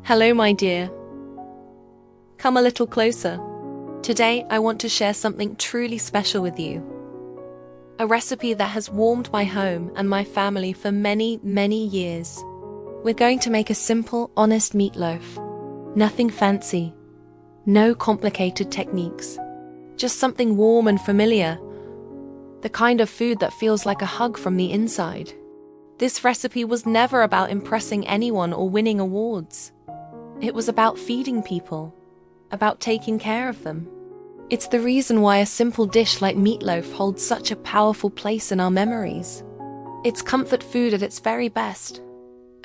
Hello, my dear. Come a little closer. Today, I want to share something truly special with you. A recipe that has warmed my home and my family for many, many years. We're going to make a simple, honest meatloaf. Nothing fancy. No complicated techniques. Just something warm and familiar. The kind of food that feels like a hug from the inside. This recipe was never about impressing anyone or winning awards. It was about feeding people, about taking care of them. It's the reason why a simple dish like meatloaf holds such a powerful place in our memories. It's comfort food at its very best,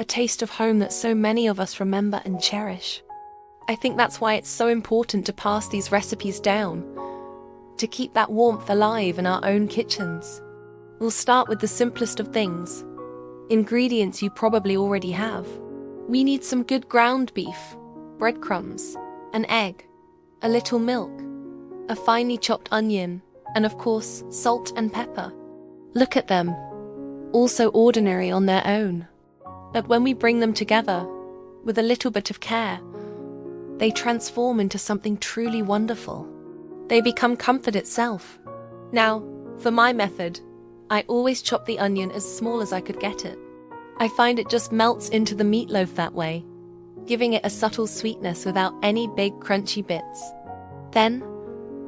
a taste of home that so many of us remember and cherish. I think that's why it's so important to pass these recipes down, to keep that warmth alive in our own kitchens. We'll start with the simplest of things, ingredients you probably already have. We need some good ground beef, breadcrumbs, an egg, a little milk, a finely chopped onion, and of course, salt and pepper. Look at them, all so ordinary on their own. But when we bring them together, with a little bit of care, they transform into something truly wonderful. They become comfort itself. Now, for my method, I always chop the onion as small as I could get it. I find it just melts into the meatloaf that way, giving it a subtle sweetness without any big crunchy bits. Then,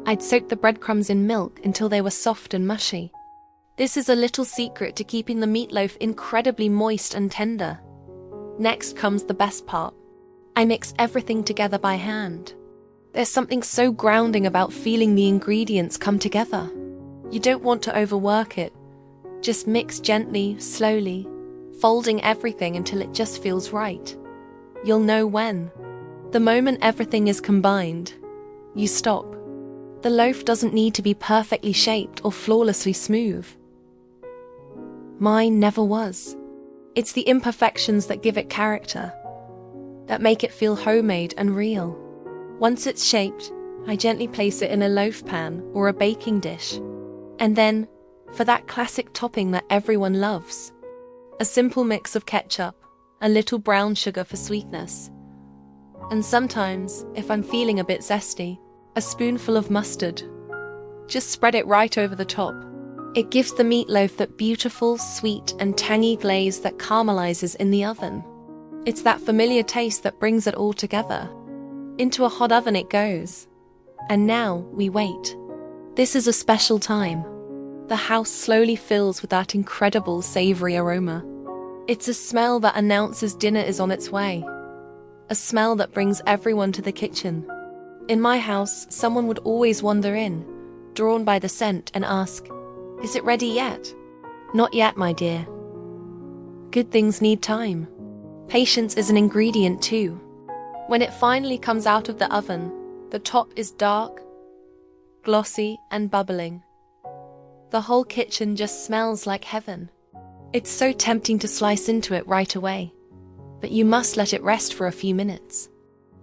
I'd soak the breadcrumbs in milk until they were soft and mushy. This is a little secret to keeping the meatloaf incredibly moist and tender. Next comes the best part. I mix everything together by hand. There's something so grounding about feeling the ingredients come together. You don't want to overwork it. Just mix gently, slowly, folding everything until it just feels right. You'll know when. The moment everything is combined, you stop. The loaf doesn't need to be perfectly shaped or flawlessly smooth. Mine never was. It's the imperfections that give it character, that make it feel homemade and real. Once it's shaped, I gently place it in a loaf pan or a baking dish. And then, for that classic topping that everyone loves, a simple mix of ketchup, a little brown sugar for sweetness, and sometimes, if I'm feeling a bit zesty, a spoonful of mustard. Just spread it right over the top. It gives the meatloaf that beautiful, sweet, and tangy glaze that caramelizes in the oven. It's that familiar taste that brings it all together. Into a hot oven it goes. And now we wait. This is a special time. The house slowly fills with that incredible savory aroma. It's a smell that announces dinner is on its way. A smell that brings everyone to the kitchen. In my house, someone would always wander in, drawn by the scent, and ask, "Is it ready yet?" Not yet, my dear. Good things need time. Patience is an ingredient too. When it finally comes out of the oven, the top is dark, glossy, and bubbling. The whole kitchen just smells like heaven. It's so tempting to slice into it right away, but you must let it rest for a few minutes.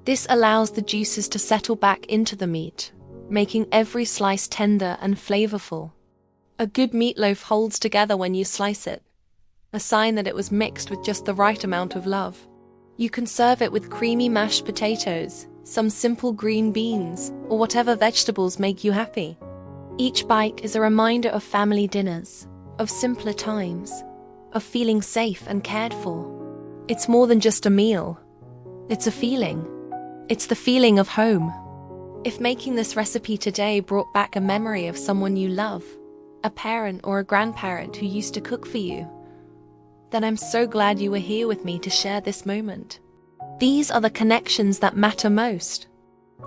This allows the juices to settle back into the meat, making every slice tender and flavorful. A good meatloaf holds together when you slice it, a sign that it was mixed with just the right amount of love. You can serve it with creamy mashed potatoes, some simple green beans, or whatever vegetables make you happy. Each bite is a reminder of family dinners, of simpler times, of feeling safe and cared for. It's more than just a meal. It's a feeling. It's the feeling of home. If making this recipe today brought back a memory of someone you love, a parent or a grandparent who used to cook for you, then I'm so glad you were here with me to share this moment. These are the connections that matter most.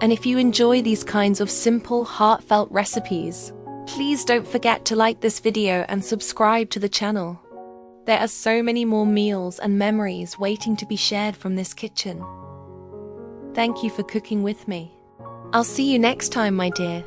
And if you enjoy these kinds of simple, heartfelt recipes, please don't forget to like this video and subscribe to the channel. There are so many more meals and memories waiting to be shared from this kitchen. Thank you for cooking with me. I'll see you next time, my dear.